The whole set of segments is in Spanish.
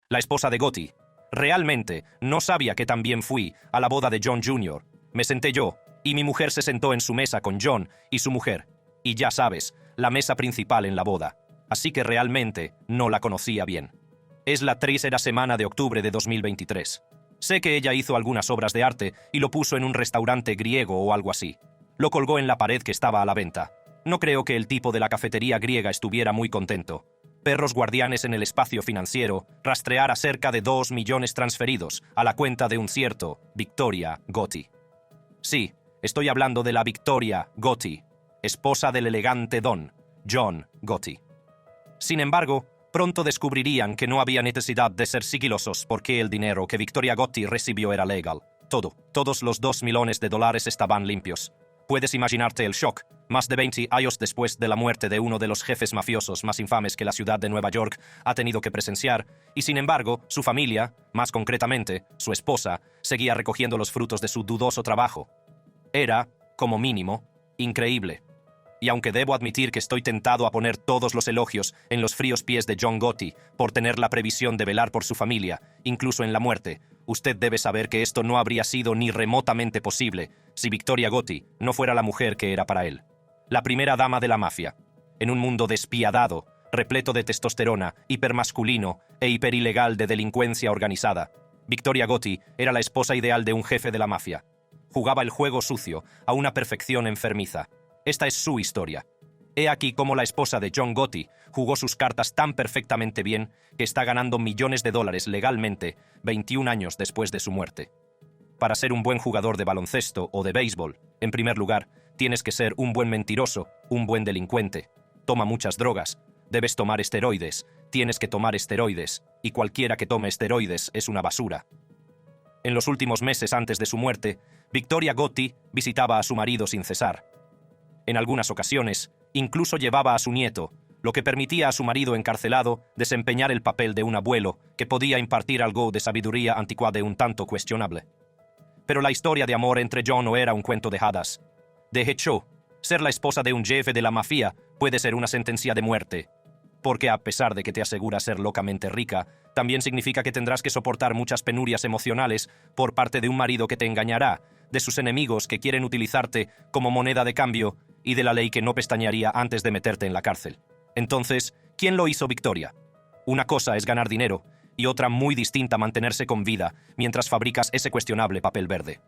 la esposa de Gotti. Realmente no sabía que también fui a la boda de John Jr. Me senté yo, y mi mujer se sentó en su mesa con John y su mujer. Y ya sabes, la mesa principal en la boda. Así que realmente no la conocía bien. Es la tercera semana de octubre de 2023. Sé que ella hizo algunas obras de arte y lo puso en un restaurante griego o algo así. Lo colgó en la pared que estaba a la venta. No creo que el tipo de la cafetería griega estuviera muy contento. Perros guardianes en el espacio financiero, rastrear a cerca de 2 millones transferidos a la cuenta de un cierto Victoria Gotti. Sí, estoy hablando de la Victoria Gotti, esposa del elegante don John Gotti. Sin embargo, pronto descubrirían que no había necesidad de ser sigilosos porque el dinero que Victoria Gotti recibió era legal. Todos los 2 millones de dólares estaban limpios. Puedes imaginarte el shock, más de 20 años después de la muerte de uno de los jefes mafiosos más infames que la ciudad de Nueva York ha tenido que presenciar, y sin embargo, su familia, más concretamente, su esposa, seguía recogiendo los frutos de su dudoso trabajo. Era, como mínimo, increíble. Y aunque debo admitir que estoy tentado a poner todos los elogios en los fríos pies de John Gotti por tener la previsión de velar por su familia, incluso en la muerte, usted debe saber que esto no habría sido ni remotamente posible si Victoria Gotti no fuera la mujer que era para él. La primera dama de la mafia. En un mundo despiadado, repleto de testosterona, hipermasculino e hiperilegal de delincuencia organizada, Victoria Gotti era la esposa ideal de un jefe de la mafia. Jugaba el juego sucio a una perfección enfermiza. Esta es su historia. He aquí cómo la esposa de John Gotti jugó sus cartas tan perfectamente bien que está ganando millones de dólares legalmente 21 años después de su muerte. Para ser un buen jugador de baloncesto o de béisbol, en primer lugar, tienes que ser un buen mentiroso, un buen delincuente. Toma muchas drogas, debes tomar esteroides, tienes que tomar esteroides, y cualquiera que tome esteroides es una basura. En los últimos meses antes de su muerte, Victoria Gotti visitaba a su marido sin cesar. En algunas ocasiones, incluso llevaba a su nieto, lo que permitía a su marido encarcelado desempeñar el papel de un abuelo que podía impartir algo de sabiduría anticuada un tanto cuestionable. Pero la historia de amor entre John no era un cuento de hadas. De hecho, ser la esposa de un jefe de la mafia puede ser una sentencia de muerte. Porque a pesar de que te asegura ser locamente rica, también significa que tendrás que soportar muchas penurias emocionales por parte de un marido que te engañará, de sus enemigos que quieren utilizarte como moneda de cambio y de la ley que no pestañearía antes de meterte en la cárcel. Entonces, ¿quién lo hizo Victoria? Una cosa es ganar dinero y otra muy distinta mantenerse con vida mientras fabricas ese cuestionable papel verde.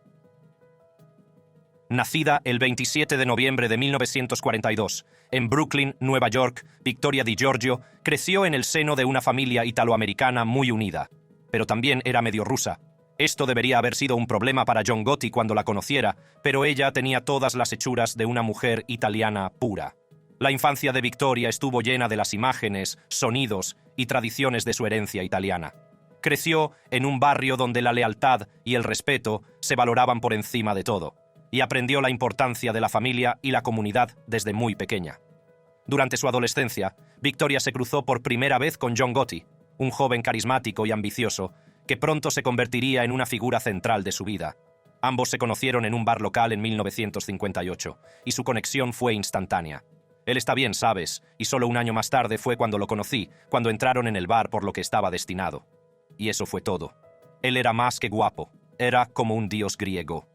Nacida el 27 de noviembre de 1942, en Brooklyn, Nueva York, Victoria DiGiorgio creció en el seno de una familia italoamericana muy unida. Pero también era medio rusa. Esto debería haber sido un problema para John Gotti cuando la conociera, pero ella tenía todas las hechuras de una mujer italiana pura. La infancia de Victoria estuvo llena de las imágenes, sonidos y tradiciones de su herencia italiana. Creció en un barrio donde la lealtad y el respeto se valoraban por encima de todo, y aprendió la importancia de la familia y la comunidad desde muy pequeña. Durante su adolescencia, Victoria se cruzó por primera vez con John Gotti, un joven carismático y ambicioso, que pronto se convertiría en una figura central de su vida. Ambos se conocieron en un bar local en 1958, y su conexión fue instantánea. Él está bien, sabes, y solo un año más tarde fue cuando lo conocí, cuando entraron en el bar por lo que estaba destinado. Y eso fue todo. Él era más que guapo, era como un dios griego.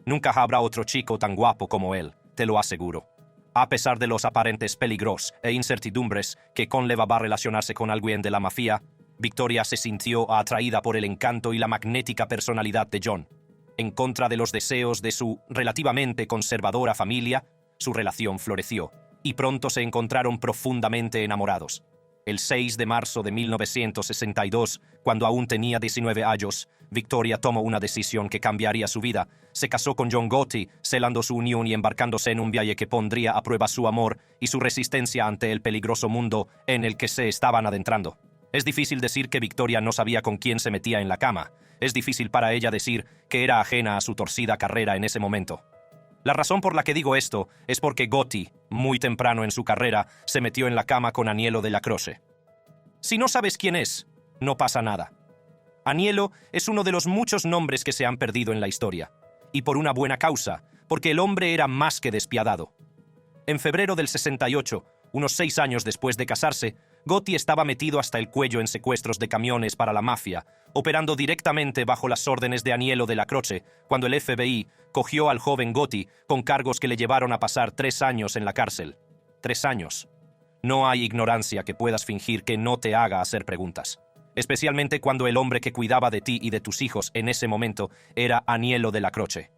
Nunca habrá otro chico tan guapo como él, te lo aseguro. A pesar de los aparentes peligros e incertidumbres que conllevaba relacionarse con alguien de la mafia, Victoria se sintió atraída por el encanto y la magnética personalidad de John. En contra de los deseos de su relativamente conservadora familia, su relación floreció, y pronto se encontraron profundamente enamorados. El 6 de marzo de 1962, cuando aún tenía 19 años, Victoria tomó una decisión que cambiaría su vida. Se casó con John Gotti, selando su unión y embarcándose en un viaje que pondría a prueba su amor y su resistencia ante el peligroso mundo en el que se estaban adentrando. Es difícil decir que Victoria no sabía con quién se metía en la cama. Es difícil para ella decir que era ajena a su torcida carrera en ese momento. La razón por la que digo esto es porque Gotti, muy temprano en su carrera, se metió en la cama con Aniello Della Croce. Si no sabes quién es, no pasa nada. Aniello es uno de los muchos nombres que se han perdido en la historia. Y por una buena causa, porque el hombre era más que despiadado. En febrero del 68, unos 6 años después de casarse, Gotti estaba metido hasta el cuello en secuestros de camiones para la mafia, operando directamente bajo las órdenes de Aniello Della Croce, cuando el FBI cogió al joven Gotti con cargos que le llevaron a pasar 3 años en la cárcel. 3 años. No hay ignorancia que puedas fingir que no te haga hacer preguntas. Especialmente cuando el hombre que cuidaba de ti y de tus hijos en ese momento era Aniello Della Croce.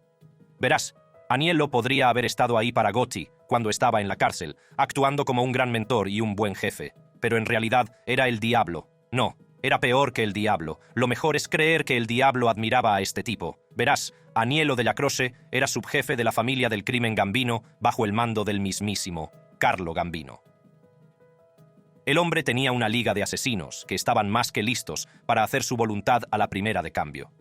Verás, Aniello podría haber estado ahí para Gotti cuando estaba en la cárcel, actuando como un gran mentor y un buen jefe. Pero en realidad era el diablo. No, era peor que el diablo. Lo mejor es creer que el diablo admiraba a este tipo. Verás, Aniello Della Croce era subjefe de la familia del crimen Gambino bajo el mando del mismísimo Carlo Gambino. El hombre tenía una liga de asesinos que estaban más que listos para hacer su voluntad a la primera de cambio.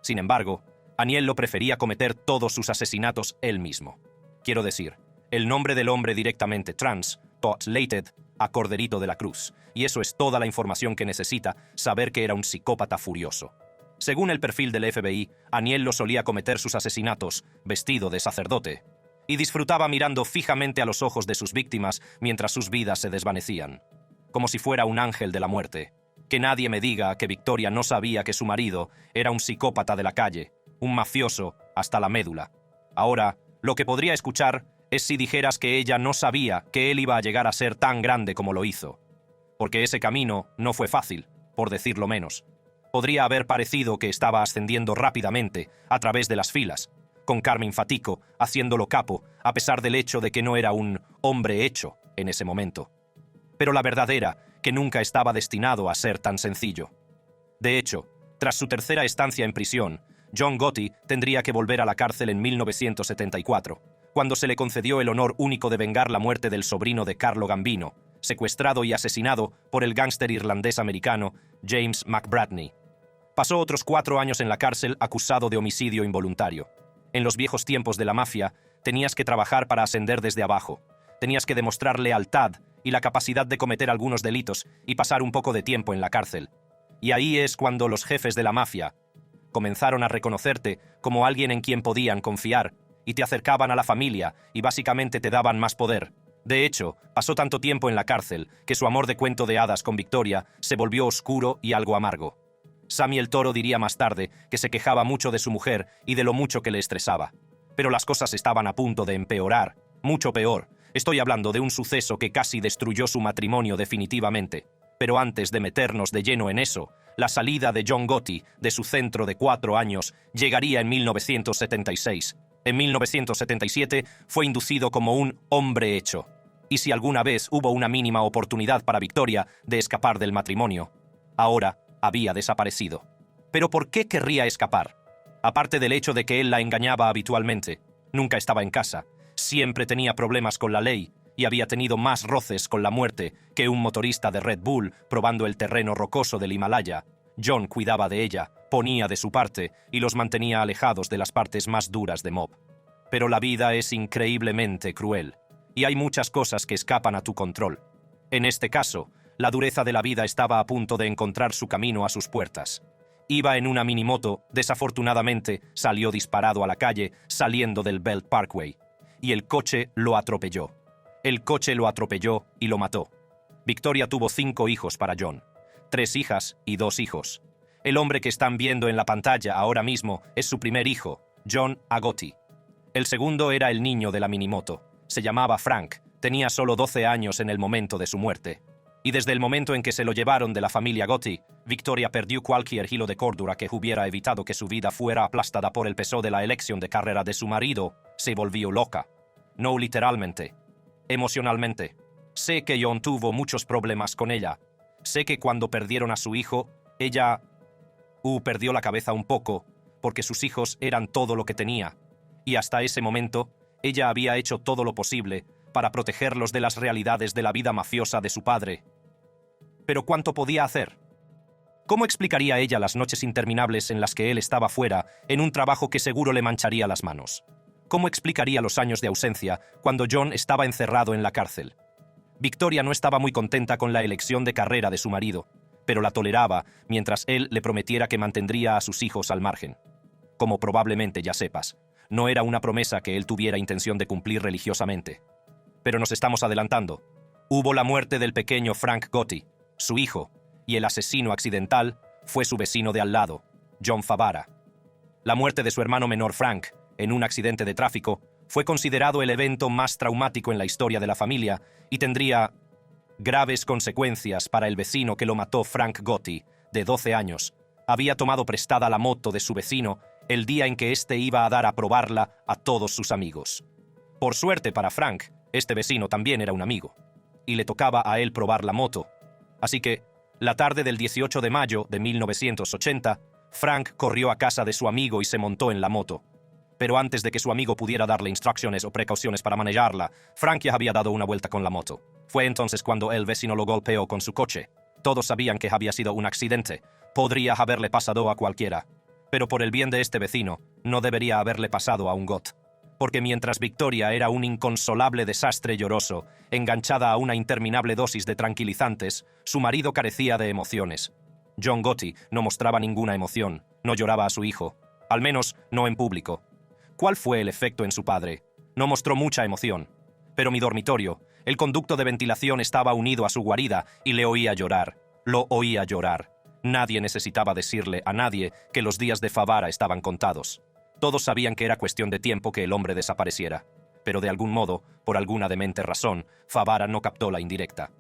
Sin embargo, Aniello prefería cometer todos sus asesinatos él mismo. Quiero decir, el nombre del hombre directamente trans, Lated, a Corderito de la Cruz, y eso es toda la información que necesita saber que era un psicópata furioso. Según el perfil del FBI, Aniello solía cometer sus asesinatos vestido de sacerdote, y disfrutaba mirando fijamente a los ojos de sus víctimas mientras sus vidas se desvanecían, como si fuera un ángel de la muerte. Que nadie me diga que Victoria no sabía que su marido era un psicópata de la calle, un mafioso hasta la médula. Ahora, lo que podría escuchar es si dijeras que ella no sabía que él iba a llegar a ser tan grande como lo hizo. Porque ese camino no fue fácil, por decirlo menos. Podría haber parecido que estaba ascendiendo rápidamente a través de las filas, con Carmine Fatico haciéndolo capo, a pesar del hecho de que no era un hombre hecho en ese momento. Pero la verdad era que nunca estaba destinado a ser tan sencillo. De hecho, tras su tercera estancia en prisión, John Gotti tendría que volver a la cárcel en 1974, cuando se le concedió el honor único de vengar la muerte del sobrino de Carlo Gambino, secuestrado y asesinado por el gángster irlandés-americano James McBratney. Pasó otros 4 años en la cárcel acusado de homicidio involuntario. En los viejos tiempos de la mafia, tenías que trabajar para ascender desde abajo. Tenías que demostrar lealtad y la capacidad de cometer algunos delitos y pasar un poco de tiempo en la cárcel. Y ahí es cuando los jefes de la mafia comenzaron a reconocerte como alguien en quien podían confiar y te acercaban a la familia y básicamente te daban más poder. De hecho, pasó tanto tiempo en la cárcel que su amor de cuento de hadas con Victoria se volvió oscuro y algo amargo. Sammy el Toro diría más tarde que se quejaba mucho de su mujer y de lo mucho que le estresaba. Pero las cosas estaban a punto de empeorar, mucho peor. Estoy hablando de un suceso que casi destruyó su matrimonio definitivamente. Pero antes de meternos de lleno en eso, la salida de John Gotti de su centro de 4 años llegaría en 1976. En 1977 fue inducido como un hombre hecho. Y si alguna vez hubo una mínima oportunidad para Victoria de escapar del matrimonio, ahora había desaparecido. ¿Pero por qué querría escapar? Aparte del hecho de que él la engañaba habitualmente, nunca estaba en casa, siempre tenía problemas con la ley y había tenido más roces con la muerte que un motorista de Red Bull probando el terreno rocoso del Himalaya. John cuidaba de ella, ponía de su parte y los mantenía alejados de las partes más duras de Mob. Pero la vida es increíblemente cruel y hay muchas cosas que escapan a tu control. En este caso, la dureza de la vida estaba a punto de encontrar su camino a sus puertas. Iba en una minimoto, desafortunadamente salió disparado a la calle saliendo del Belt Parkway, y el coche lo atropelló. El coche lo atropelló y lo mató. Victoria tuvo 5 hijos para John, 3 hijas y 2 hijos. El hombre que están viendo en la pantalla ahora mismo es su primer hijo, John Gotti. El segundo era el niño de la minimoto. Se llamaba Frank, tenía solo 12 años en el momento de su muerte. Y desde el momento en que se lo llevaron de la familia Gotti, Victoria perdió cualquier hilo de cordura que hubiera evitado que su vida fuera aplastada por el peso de la elección de carrera de su marido. Se volvió loca. No literalmente, emocionalmente. Sé que John tuvo muchos problemas con ella. Sé que cuando perdieron a su hijo, ella perdió la cabeza un poco, porque sus hijos eran todo lo que tenía. Y hasta ese momento, ella había hecho todo lo posible para protegerlos de las realidades de la vida mafiosa de su padre. ¿Pero cuánto podía hacer? ¿Cómo explicaría ella las noches interminables en las que él estaba fuera, en un trabajo que seguro le mancharía las manos? ¿Cómo explicaría los años de ausencia cuando John estaba encerrado en la cárcel? Victoria no estaba muy contenta con la elección de carrera de su marido, pero la toleraba mientras él le prometiera que mantendría a sus hijos al margen. Como probablemente ya sepas, no era una promesa que él tuviera intención de cumplir religiosamente. Pero nos estamos adelantando. Hubo la muerte del pequeño Frank Gotti, su hijo, y el asesino accidental fue su vecino de al lado, John Favara. La muerte de su hermano menor Frank, en un accidente de tráfico, fue considerado el evento más traumático en la historia de la familia y tendría graves consecuencias para el vecino que lo mató. Frank Gotti, de 12 años, había tomado prestada la moto de su vecino el día en que éste iba a dar a probarla a todos sus amigos. Por suerte para Frank, este vecino también era un amigo, y le tocaba a él probar la moto. Así que, la tarde del 18 de mayo de 1980, Frank corrió a casa de su amigo y se montó en la moto. Pero antes de que su amigo pudiera darle instrucciones o precauciones para manejarla, Frank ya había dado una vuelta con la moto. Fue entonces cuando el vecino lo golpeó con su coche. Todos sabían que había sido un accidente. Podría haberle pasado a cualquiera. Pero por el bien de este vecino, no debería haberle pasado a un Gott. Porque mientras Victoria era un inconsolable desastre lloroso, enganchada a una interminable dosis de tranquilizantes, su marido carecía de emociones. John Gotti no mostraba ninguna emoción, no lloraba a su hijo, al menos no en público. ¿Cuál fue el efecto en su padre? No mostró mucha emoción. Pero mi dormitorio, el conducto de ventilación estaba unido a su guarida y le oía llorar. Lo oía llorar. Nadie necesitaba decirle a nadie que los días de Favara estaban contados. Todos sabían que era cuestión de tiempo que el hombre desapareciera. Pero de algún modo, por alguna demente razón, Favara no captó la indirecta.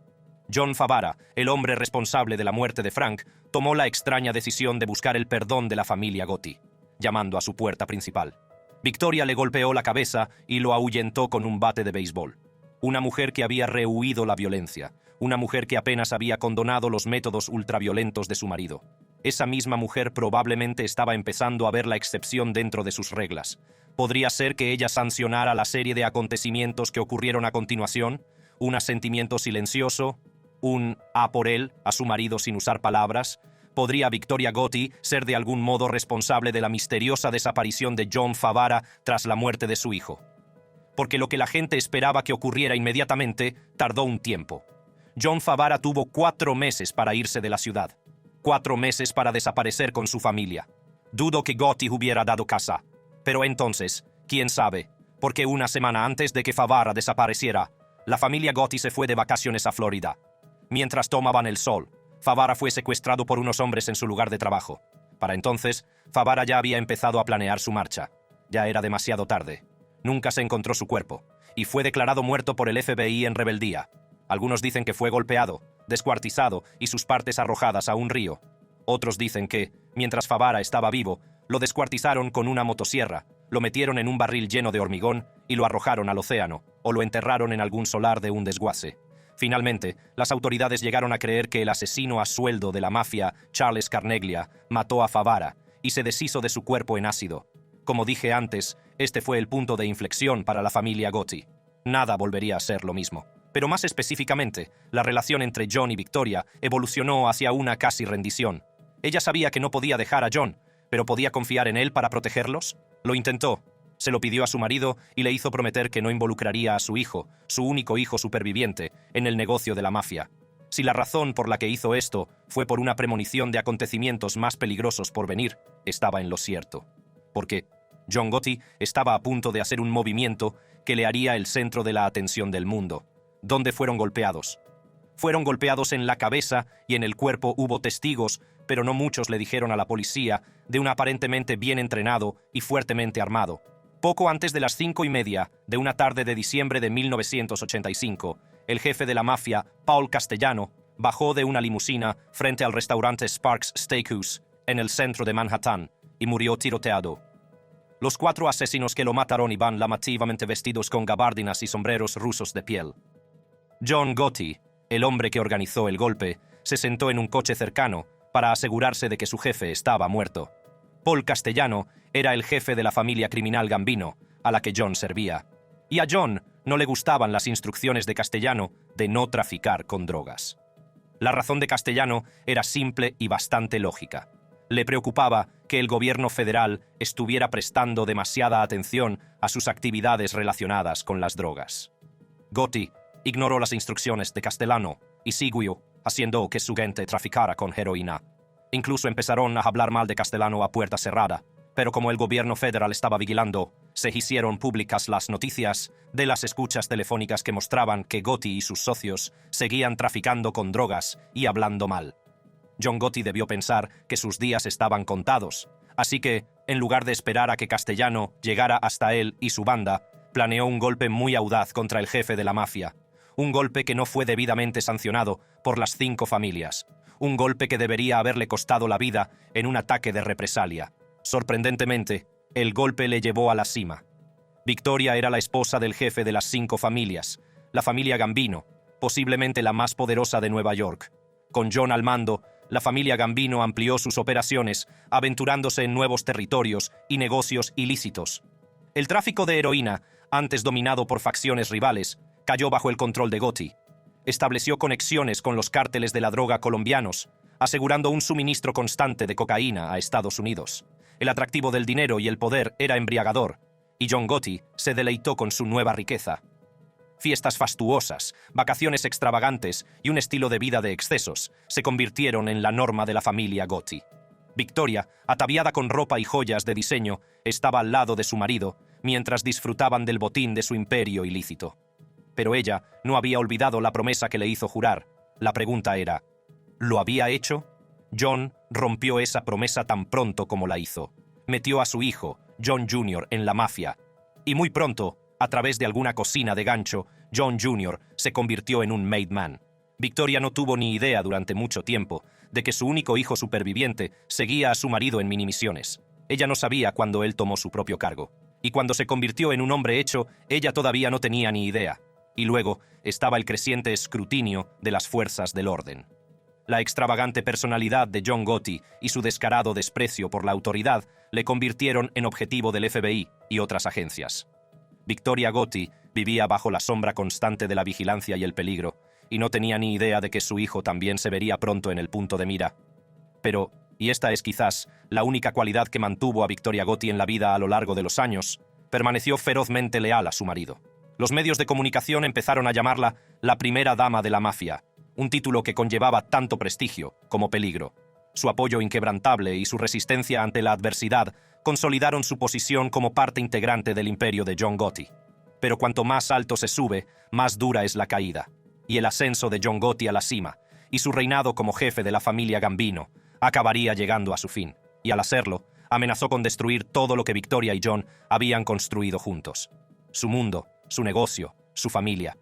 John Favara, el hombre responsable de la muerte de Frank, tomó la extraña decisión de buscar el perdón de la familia Gotti, llamando a su puerta principal. Victoria le golpeó la cabeza y lo ahuyentó con un bate de béisbol. Una mujer que había rehuido la violencia, una mujer que apenas había condonado los métodos ultraviolentos de su marido. Esa misma mujer probablemente estaba empezando a ver la excepción dentro de sus reglas. ¿Podría ser que ella sancionara la serie de acontecimientos que ocurrieron a continuación? ¿Un asentimiento silencioso? ¿Un por él a su marido sin usar palabras? ¿Podría Victoria Gotti ser de algún modo responsable de la misteriosa desaparición de John Favara tras la muerte de su hijo? Porque lo que la gente esperaba que ocurriera inmediatamente tardó un tiempo. John Favara tuvo 4 meses para irse de la ciudad. 4 meses para desaparecer con su familia. Dudo que Gotti hubiera dado casa. Pero entonces, quién sabe, porque una semana antes de que Favara desapareciera, la familia Gotti se fue de vacaciones a Florida. Mientras tomaban el sol, Favara fue secuestrado por unos hombres en su lugar de trabajo. Para entonces, Favara ya había empezado a planear su marcha. Ya era demasiado tarde. Nunca se encontró su cuerpo, y fue declarado muerto por el FBI en rebeldía. Algunos dicen que fue golpeado, descuartizado y sus partes arrojadas a un río. Otros dicen que, mientras Favara estaba vivo, lo descuartizaron con una motosierra, lo metieron en un barril lleno de hormigón y lo arrojaron al océano, o lo enterraron en algún solar de un desguace. Finalmente, las autoridades llegaron a creer que el asesino a sueldo de la mafia, Charles Carneglia, mató a Favara y se deshizo de su cuerpo en ácido. Como dije antes, este fue el punto de inflexión para la familia Gotti. Nada volvería a ser lo mismo. Pero más específicamente, la relación entre John y Victoria evolucionó hacia una casi rendición. Ella sabía que no podía dejar a John, pero ¿podía confiar en él para protegerlos? Lo intentó. Se lo pidió a su marido y le hizo prometer que no involucraría a su hijo, su único hijo superviviente, en el negocio de la mafia. Si la razón por la que hizo esto fue por una premonición de acontecimientos más peligrosos por venir, estaba en lo cierto. Porque John Gotti estaba a punto de hacer un movimiento que le haría el centro de la atención del mundo. ¿Dónde fueron golpeados? Fueron golpeados en la cabeza y en el cuerpo. Hubo testigos, pero no muchos le dijeron a la policía, de un aparentemente bien entrenado y fuertemente armado. Poco antes de las 5:30 de una tarde de diciembre de 1985, el jefe de la mafia, Paul Castellano, bajó de una limusina frente al restaurante Sparks Steakhouse, en el centro de Manhattan, y murió tiroteado. Los 4 asesinos que lo mataron iban llamativamente vestidos con gabardinas y sombreros rusos de piel. John Gotti, el hombre que organizó el golpe, se sentó en un coche cercano para asegurarse de que su jefe estaba muerto. Paul Castellano era el jefe de la familia criminal Gambino, a la que John servía. Y a John no le gustaban las instrucciones de Castellano de no traficar con drogas. La razón de Castellano era simple y bastante lógica. Le preocupaba que el gobierno federal estuviera prestando demasiada atención a sus actividades relacionadas con las drogas. Gotti ignoró las instrucciones de Castellano y siguió haciendo que su gente traficara con heroína. Incluso empezaron a hablar mal de Castellano a puerta cerrada. Pero como el gobierno federal estaba vigilando, se hicieron públicas las noticias de las escuchas telefónicas que mostraban que Gotti y sus socios seguían traficando con drogas y hablando mal. John Gotti debió pensar que sus días estaban contados, así que, en lugar de esperar a que Castellano llegara hasta él y su banda, planeó un golpe muy audaz contra el jefe de la mafia. Un golpe que no fue debidamente sancionado por las 5 familias. Un golpe que debería haberle costado la vida en un ataque de represalia. Sorprendentemente, el golpe le llevó a la cima. Victoria era la esposa del jefe de las 5 familias, la familia Gambino, posiblemente la más poderosa de Nueva York. Con John al mando, la familia Gambino amplió sus operaciones, aventurándose en nuevos territorios y negocios ilícitos. El tráfico de heroína, antes dominado por facciones rivales, cayó bajo el control de Gotti. Estableció conexiones con los cárteles de la droga colombianos, asegurando un suministro constante de cocaína a Estados Unidos. El atractivo del dinero y el poder era embriagador, y John Gotti se deleitó con su nueva riqueza. Fiestas fastuosas, vacaciones extravagantes y un estilo de vida de excesos se convirtieron en la norma de la familia Gotti. Victoria, ataviada con ropa y joyas de diseño, estaba al lado de su marido, mientras disfrutaban del botín de su imperio ilícito. Pero ella no había olvidado la promesa que le hizo jurar. La pregunta era, ¿lo había hecho? John rompió esa promesa tan pronto como la hizo. Metió a su hijo, John Jr., en la mafia. Y muy pronto, a través de alguna cocina de gancho, John Jr. se convirtió en un made man. Victoria no tuvo ni idea durante mucho tiempo de que su único hijo superviviente seguía a su marido en minimisiones. Ella no sabía cuándo él tomó su propio cargo. Y cuando se convirtió en un hombre hecho, ella todavía no tenía ni idea. Y luego estaba el creciente escrutinio de las fuerzas del orden. La extravagante personalidad de John Gotti y su descarado desprecio por la autoridad le convirtieron en objetivo del FBI y otras agencias. Victoria Gotti vivía bajo la sombra constante de la vigilancia y el peligro, y no tenía ni idea de que su hijo también se vería pronto en el punto de mira. Pero, y esta es quizás la única cualidad que mantuvo a Victoria Gotti en la vida a lo largo de los años, permaneció ferozmente leal a su marido. Los medios de comunicación empezaron a llamarla la primera dama de la mafia, un título que conllevaba tanto prestigio como peligro. Su apoyo inquebrantable y su resistencia ante la adversidad consolidaron su posición como parte integrante del imperio de John Gotti. Pero cuanto más alto se sube, más dura es la caída. Y el ascenso de John Gotti a la cima, y su reinado como jefe de la familia Gambino, acabaría llegando a su fin. Y al hacerlo, amenazó con destruir todo lo que Victoria y John habían construido juntos. Su mundo, su negocio, su familia.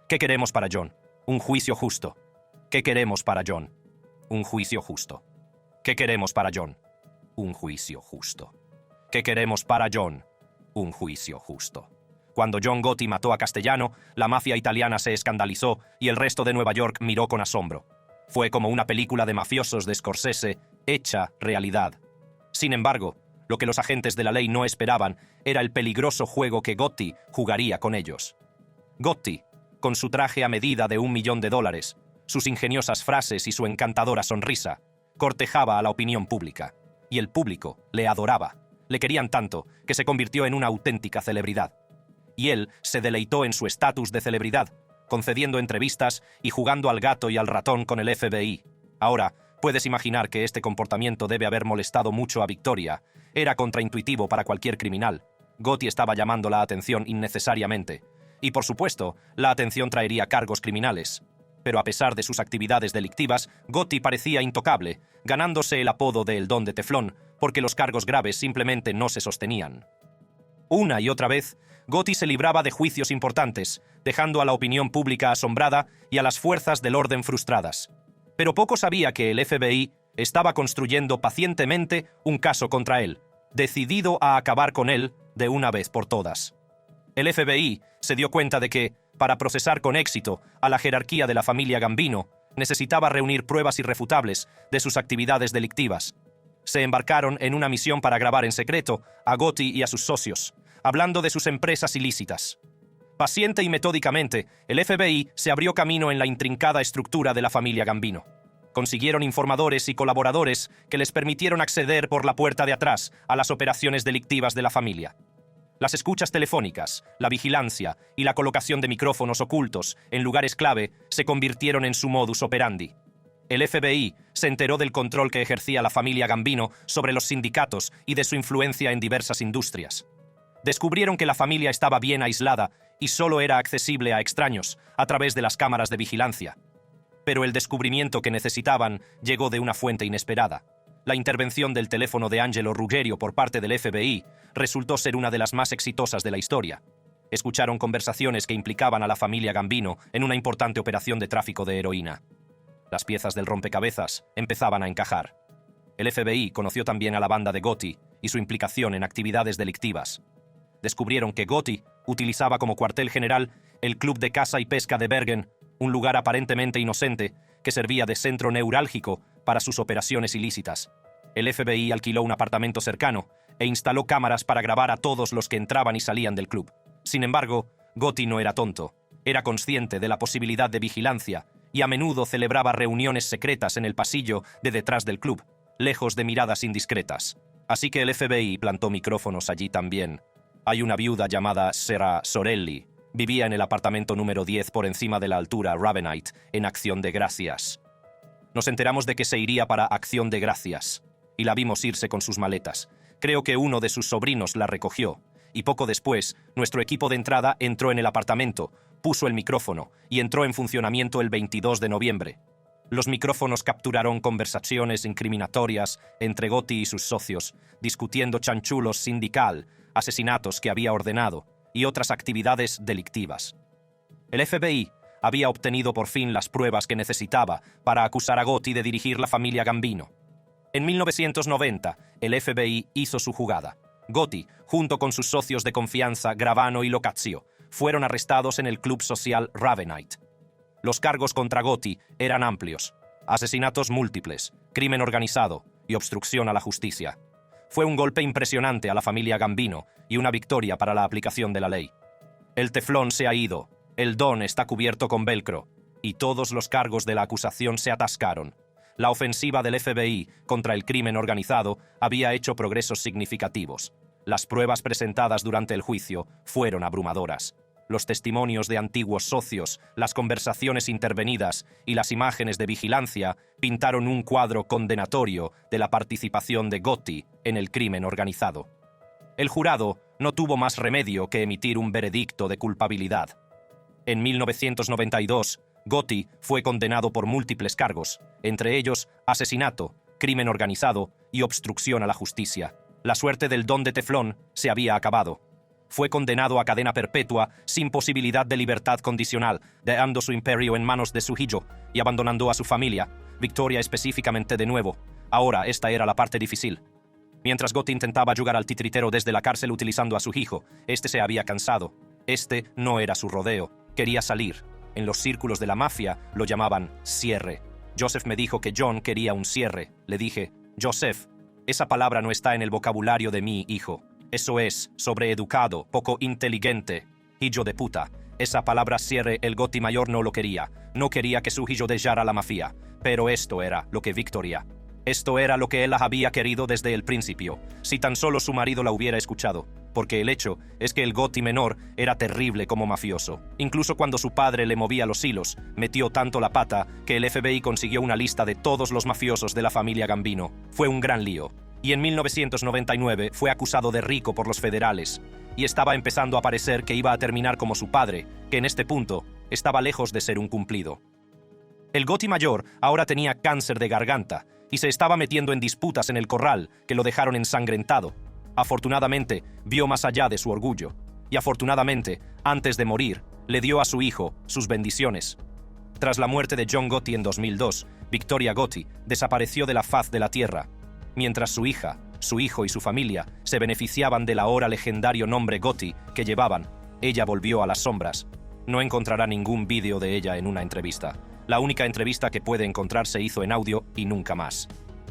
¿Qué queremos para John? Un juicio justo. ¿Qué queremos para John? Un juicio justo. ¿Qué queremos para John? Un juicio justo. ¿Qué queremos para John? Un juicio justo. Cuando John Gotti mató a Castellano, la mafia italiana se escandalizó y el resto de Nueva York miró con asombro. Fue como una película de mafiosos de Scorsese hecha realidad. Sin embargo, lo que los agentes de la ley no esperaban era el peligroso juego que Gotti jugaría con ellos. Gotti, con su traje a medida de $1 millón, sus ingeniosas frases y su encantadora sonrisa, cortejaba a la opinión pública. Y el público le adoraba. Le querían tanto que se convirtió en una auténtica celebridad. Y él se deleitó en su estatus de celebridad, concediendo entrevistas y jugando al gato y al ratón con el FBI. Ahora, puedes imaginar que este comportamiento debe haber molestado mucho a Victoria. Era contraintuitivo para cualquier criminal. Gotti estaba llamando la atención innecesariamente. Y por supuesto, la atención traería cargos criminales. Pero a pesar de sus actividades delictivas, Gotti parecía intocable, ganándose el apodo de El Don de Teflón, porque los cargos graves simplemente no se sostenían. Una y otra vez, Gotti se libraba de juicios importantes, dejando a la opinión pública asombrada y a las fuerzas del orden frustradas. Pero poco sabía que el FBI estaba construyendo pacientemente un caso contra él, decidido a acabar con él de una vez por todas. El FBI se dio cuenta de que, para procesar con éxito a la jerarquía de la familia Gambino, necesitaba reunir pruebas irrefutables de sus actividades delictivas. Se embarcaron en una misión para grabar en secreto a Gotti y a sus socios, hablando de sus empresas ilícitas. Paciente y metódicamente, el FBI se abrió camino en la intrincada estructura de la familia Gambino. Consiguieron informadores y colaboradores que les permitieron acceder por la puerta de atrás a las operaciones delictivas de la familia. Las escuchas telefónicas, la vigilancia y la colocación de micrófonos ocultos en lugares clave se convirtieron en su modus operandi. El FBI se enteró del control que ejercía la familia Gambino sobre los sindicatos y de su influencia en diversas industrias. Descubrieron que la familia estaba bien aislada y solo era accesible a extraños a través de las cámaras de vigilancia. Pero el descubrimiento que necesitaban llegó de una fuente inesperada. La intervención del teléfono de Angelo Ruggerio por parte del FBI resultó ser una de las más exitosas de la historia. Escucharon conversaciones que implicaban a la familia Gambino en una importante operación de tráfico de heroína. Las piezas del rompecabezas empezaban a encajar. El FBI conoció también a la banda de Gotti y su implicación en actividades delictivas. Descubrieron que Gotti utilizaba como cuartel general el Club de Caza y Pesca de Bergen, un lugar aparentemente inocente que servía de centro neurálgico para sus operaciones ilícitas. El FBI alquiló un apartamento cercano e instaló cámaras para grabar a todos los que entraban y salían del club. Sin embargo, Gotti no era tonto. Era consciente de la posibilidad de vigilancia y a menudo celebraba reuniones secretas en el pasillo de detrás del club, lejos de miradas indiscretas. Así que el FBI plantó micrófonos allí también. Hay una viuda llamada Sera Sorelli. Vivía en el apartamento número 10 por encima de la altura Ravenite, en Acción de Gracias. Nos enteramos de que se iría para Acción de Gracias, y la vimos irse con sus maletas. Creo que uno de sus sobrinos la recogió, y poco después, nuestro equipo de entrada entró en el apartamento, puso el micrófono y entró en funcionamiento el 22 de noviembre. Los micrófonos capturaron conversaciones incriminatorias entre Gotti y sus socios, discutiendo chanchullos sindical, asesinatos que había ordenado y otras actividades delictivas. El FBI había obtenido por fin las pruebas que necesitaba para acusar a Gotti de dirigir la familia Gambino. En 1990, el FBI hizo su jugada. Gotti, junto con sus socios de confianza Gravano y Locazio, fueron arrestados en el club social Ravenite. Los cargos contra Gotti eran amplios: asesinatos múltiples, crimen organizado y obstrucción a la justicia. Fue un golpe impresionante a la familia Gambino y una victoria para la aplicación de la ley. El teflón se ha ido, el don está cubierto con velcro, y todos los cargos de la acusación se atascaron. La ofensiva del FBI contra el crimen organizado había hecho progresos significativos. Las pruebas presentadas durante el juicio fueron abrumadoras. Los testimonios de antiguos socios, las conversaciones intervenidas y las imágenes de vigilancia pintaron un cuadro condenatorio de la participación de Gotti en el crimen organizado. El jurado no tuvo más remedio que emitir un veredicto de culpabilidad. En 1992, Gotti fue condenado por múltiples cargos, entre ellos asesinato, crimen organizado y obstrucción a la justicia. La suerte del don de teflón se había acabado. Fue condenado a cadena perpetua sin posibilidad de libertad condicional, dejando su imperio en manos de su hijo y abandonando a su familia, Victoria específicamente de nuevo. Ahora esta era la parte difícil. Mientras Gotti intentaba jugar al titiritero desde la cárcel utilizando a su hijo, este se había cansado. Este no era su rodeo, quería salir. En los círculos de la mafia lo llamaban cierre. Joseph me dijo que John quería un cierre. Le dije: Joseph, esa palabra no está en el vocabulario de mi hijo. Eso es sobreeducado, poco inteligente. Hijo de puta. Esa palabra cierre el Gotti mayor no lo quería. No quería que su hijo dejara la mafia. Pero esto era lo que Victoria. Esto era lo que él había querido desde el principio, si tan solo su marido la hubiera escuchado. Porque el hecho es que el Gotti menor era terrible como mafioso. Incluso cuando su padre le movía los hilos, metió tanto la pata que el FBI consiguió una lista de todos los mafiosos de la familia Gambino. Fue un gran lío. Y en 1999 fue acusado de rico por los federales. Y estaba empezando a parecer que iba a terminar como su padre, que en este punto estaba lejos de ser un cumplido. El Gotti mayor ahora tenía cáncer de garganta y se estaba metiendo en disputas en el corral que lo dejaron ensangrentado. Afortunadamente, vio más allá de su orgullo. Y afortunadamente, antes de morir, le dio a su hijo sus bendiciones. Tras la muerte de John Gotti en 2002, Victoria Gotti desapareció de la faz de la tierra. Mientras su hija, su hijo y su familia se beneficiaban del ahora legendario nombre Gotti que llevaban, ella volvió a las sombras. No encontrará ningún vídeo de ella en una entrevista. La única entrevista que puede encontrar se hizo en audio y nunca más.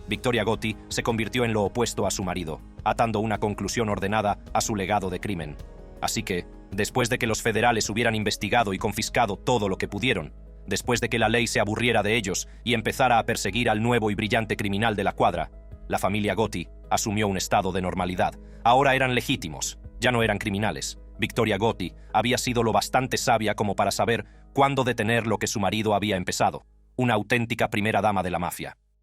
Victoria Gotti se convirtió en lo opuesto a su marido, atando una conclusión ordenada a su legado de crimen. Así que, después de que los federales hubieran investigado y confiscado todo lo que pudieron, después de que la ley se aburriera de ellos y empezara a perseguir al nuevo y brillante criminal de la cuadra, la familia Gotti asumió un estado de normalidad. Ahora eran legítimos, ya no eran criminales. Victoria Gotti había sido lo bastante sabia como para saber cuándo detener lo que su marido había empezado. una auténtica primera dama de la mafia.